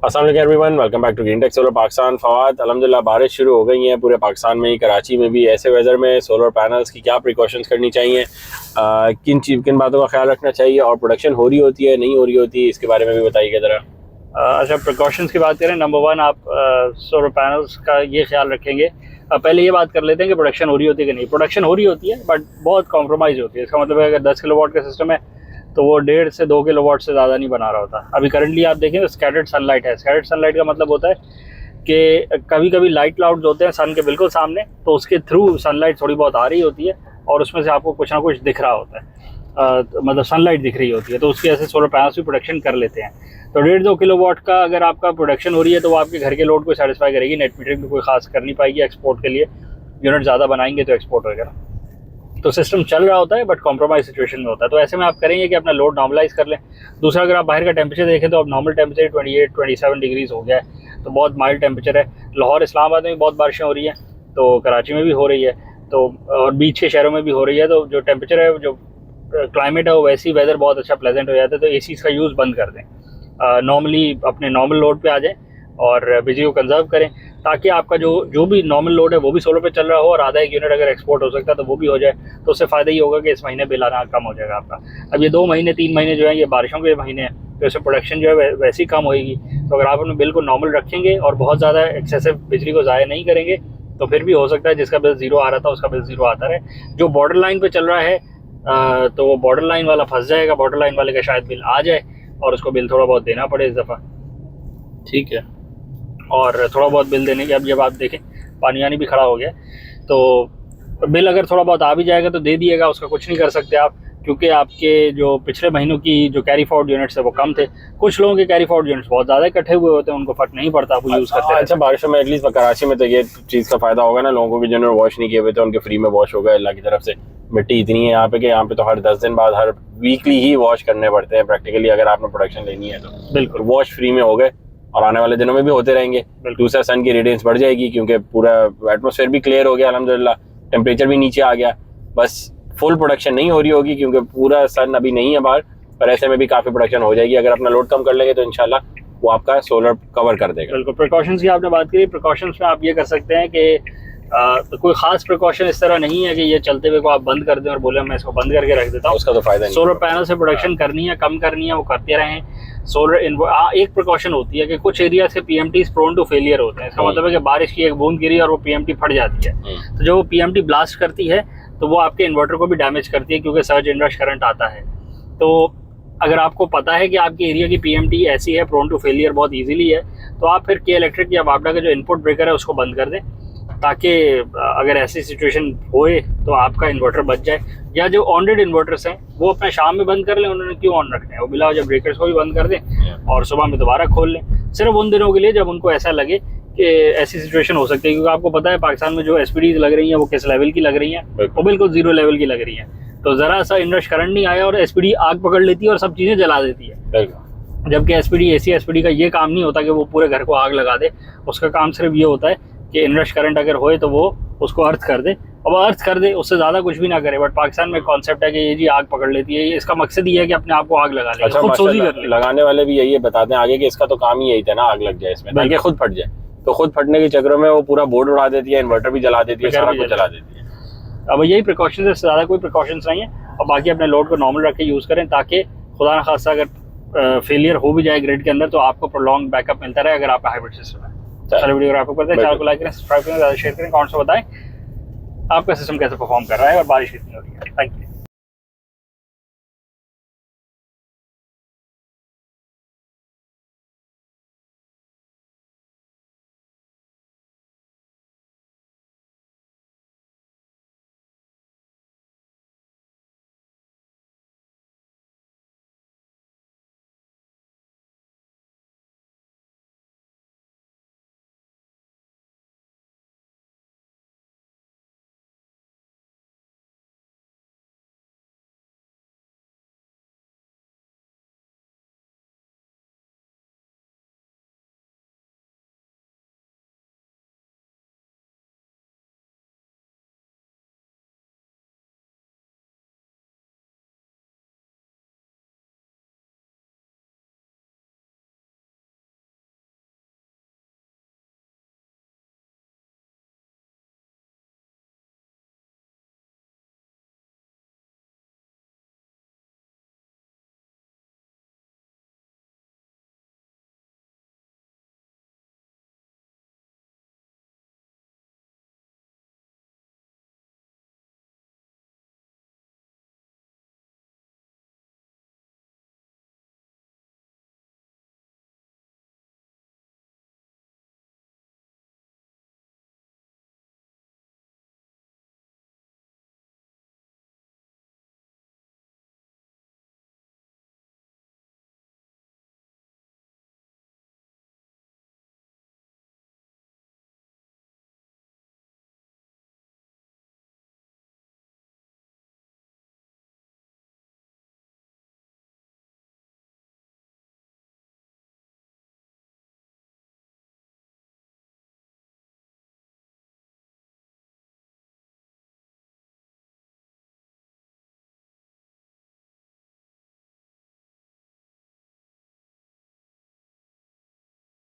अस्सलाम वालेकुम everyone, welcome back to green tech solar Pakistan. Fawad, अल्हम्दुलिल्लाह बारिश शुरू हो गई है पूरे पाकिस्तान में ही, कराची में भी। ऐसे वेदर में सोलर पैनल्स की क्या प्रिकॉशंस करनी चाहिए, किन बातों का ख्याल रखना चाहिए, और प्रोडक्शन हो रही होती है नहीं हो रही होती, इसके बारे में भी बताइएगा ज़रा। अच्छा, प्रिकॉशंस की बात करें, नंबर वन आप सोलर पैनल्स का ये ख्याल रखेंगे। पहले ये बात कर लेते हैं कि प्रोडक्शन हो रही होती है कि नहीं। प्रोडक्शन हो रही होती है बट बहुत कॉम्प्रोमाइज़ होती है। इसका मतलब है अगर 10 किलोवाट का सिस्टम है तो वो 1.5 से 2 किलोवाट से ज़्यादा नहीं बना रहा होता। अभी करंटली आप देखें तो स्कैटर्ड सनलाइट है। स्कैटर्ड सनलाइट का मतलब होता है कि कभी कभी लाइट क्लाउड्स होते हैं सन के बिल्कुल सामने, तो उसके थ्रू सनलाइट थोड़ी बहुत आ रही होती है और उसमें से आपको कुछ ना कुछ दिख रहा होता है, मतलब सनलाइट दिख रही होती है, तो उसकी वजह से सोलर पैनल्स भी प्रोडक्शन कर लेते हैं। तो 1.5-2 किलोवाट का अगर आपका प्रोडक्शन हो रही है तो वो आपके घर के लोड को सेटिस्फाई करेगी, नेट मीटरिंग में कोई खास कर नहीं पाएगी। एक्सपोर्ट के लिए यूनिट ज़्यादा बनाएंगे तो एक्सपोर्ट वगैरह, तो सिस्टम चल रहा होता है बट कॉम्प्रोमाइज सिचुएशन में होता है। तो ऐसे में आप करेंगे कि अपना लोड नॉर्मलाइज कर लें। दूसरा, अगर आप बाहर का टेम्परेचर देखें तो अब नॉर्मल टेम्परेचर 28-27 डिग्रीज हो गया है, तो बहुत माइल्ड टेम्परेचर है। लाहौर इस्लामाबाद में भी बहुत बारिशें हो रही हैं, तो कराची में भी हो रही है, तो और बीच के शहरों में भी हो रही है। तो जो टेम्परेचर है, जो क्लाइमेट है, वो वैसे ही वेदर बहुत अच्छा प्लेजेंट हो जाता है। तो एसीज़ का यूज़ बंद कर दें, नॉर्मली अपने नॉर्मल लोड पे आ जाएं और बिजली को कंजर्व करें, ताकि आपका जो भी नॉर्मल लोड है वो भी सोलर पे चल रहा हो, और आधा एक यूनिट अगर एक्सपोर्ट हो सकता है तो वो भी हो जाए। तो उससे फ़ायदा ही होगा कि इस महीने बिल आना कम हो जाएगा आपका। अब ये 2 महीने 3 महीने जो है ये बारिशों के महीने हैं, तो इसमें प्रोडक्शन जो है वैसी कम होगी। तो अगर आप अपने बिल को नॉर्मल रखेंगे और बहुत ज़्यादा एक्सेसिव बिजली को ज़ाया नहीं करेंगे तो फिर भी हो सकता है जिसका बिल ज़ीरो आ रहा था उसका बिल ज़ीरो आता रहे। जो बॉर्डर लाइन पर चल रहा है तो वो बॉर्डर लाइन वाला फंस जाएगा, बॉर्डर लाइन वाले का शायद बिल आ जाए और उसको बिल थोड़ा बहुत देना पड़े इस दफ़ा। ठीक है। और थोड़ा बहुत बिल देने के, अब जब आप देखें पानी वानी भी खड़ा हो गया, तो बिल अगर थोड़ा बहुत आ भी जाएगा तो दे दिएगा, उसका कुछ नहीं कर सकते आप, क्योंकि आपके जो पिछले महीनों की जो कैरी फॉरवर्ड यूनिट्स है वो कम थे। कुछ लोगों के कैरी फॉरवर्ड यूनिट्स बहुत ज़्यादा इकट्ठे हुए होते हैं, उनको फर्क नहीं पड़ता, वो यूज़ करते हैं। अच्छा, बारिशों में एटलीस्ट कराची में तो ये चीज़ का फ़ायदा होगा ना, लोगों को भी जिन्होंने वॉश नहीं किए हुए थे उनके फ्री में वॉश हो गए अल्लाह की तरफ से। मिट्टी इतनी है यहाँ पे कि यहाँ पे तो हर 10 दिन बाद, हर वीकली ही वॉश करने पड़ते हैं प्रैक्टिकली, अगर आपने प्रोडक्शन लेनी है तो। बिल्कुल, वॉश फ्री में हो गए और आने वाले दिनों में भी होते रहेंगे। दूसरा, सन की रेडियंस बढ़ जाएगी क्योंकि पूरा एटमॉस्फेयर भी क्लियर हो गया अल्हम्दुलिल्लाह, टेम्परेचर भी नीचे आ गया। बस फुल प्रोडक्शन नहीं हो रही होगी क्योंकि पूरा सन अभी नहीं है बाहर, पर ऐसे में भी काफ़ी प्रोडक्शन हो जाएगी। अगर अपना लोड कम कर लेंगे तो इंशाल्लाह वो आपका सोलर कवर कर देगा। बिल्कुल। प्रिकॉशंस की आपने बात करी, प्रिकॉशंस में आप ये कर सकते हैं कि कोई खास प्रिकॉशन इस तरह नहीं है कि ये चलते हुए को आप बंद कर दें और बोले मैं इसको बंद करके रख देता हूँ, उसका तो फायदा नहीं। सोलर पैनल से प्रोडक्शन करनी है, कम करनी है, वो करते रहें। सोलर एक प्रिकॉशन होती है कि कुछ एरिया से पीएमटी प्रोन टू फेलियर होते हैं। इसका मतलब है कि बारिश की एक बूंद गिरी और वो पीएमटी फट जाती है, तो जो वो पीएमटी ब्लास्ट करती है तो वो आपके इन्वर्टर को भी डैमेज करती है, क्योंकि सर्ज इनरश करंट आता है। तो अगर आपको पता है कि आपके एरिया की पीएमटी ऐसी है, प्रोन टू फेलियर बहुत इजीली है, तो आप फिर के इलेक्ट्रिक या वापडा का जो इनपुट ब्रेकर है उसको बंद कर दें, ताकि अगर ऐसी सिचुएशन होए तो आपका इन्वर्टर बच जाए। या जो ऑनरेड इन्वर्टर्स हैं वो अपना शाम में बंद कर लें, उन्होंने क्यों ऑन रखना है, वो बिला वजह ब्रेकर्स को भी बंद कर दें और सुबह में दोबारा खोल लें, सिर्फ उन दिनों के लिए जब उनको ऐसा लगे कि ऐसी सिचुएशन हो सकती है। क्योंकि आपको पता है पाकिस्तान में जो एसपीडीज लग रही हैं वो किस लेवल की लग रही हैं, वो बिल्कुल जीरो लेवल की लग रही हैं। तो ज़रा सा इनरश करंट नहीं आया और एसपीडी आग पकड़ लेती है और सब चीज़ें जला देती है, जबकि एसपीडी एसी एसपीडी का ये काम नहीं होता कि वो पूरे घर को आग लगा दे। उसका काम सिर्फ ये होता है कि इनरश करंट अगर होए तो वो उसको अर्थ कर दे, अब अर्थ कर दे, उससे ज़्यादा कुछ भी ना करे। बट पाकिस्तान में कॉन्सेप्ट है कि ये जी आग पकड़ लेती है, इसका मकसद ये है कि अपने आप को आग लगा ले। अच्छा, खुद सोजी कर ले। लगाने वाले भी यही बताते हैं आगे कि इसका तो काम ही यही था ना, आग लग जाए इसमें ताकि खुद फट जाए। तो खुद फटने के चक्कर में वो पूरा बोर्ड उड़ा देती है, इन्वर्टर भी जला देती है, सारा कुछ जला देती है। अब यही प्रिकॉशंस है, ज़्यादा कोई प्रिकॉशंस नहीं है। और बाकी अपने लोड को नॉर्मल रख के यूज़ करें, ताकि खुदा न खास्ता अगर फेलियर हो भी जाए ग्रिड के अंदर तो आपको प्रोलॉन्ग बैकअप मिलता रहे, अगर आपका हाइब्रिड सिस्टम है। चलो, वीडियो आपको पता है, चैनल को लाइक करें, सब्सक्राइब करें, ज़्यादा शेयर करें, कमेंट्स में बताएं आपका सिस्टम कैसे परफॉर्म कर रहा है और बारिश कितनी हो रही है। Thank you.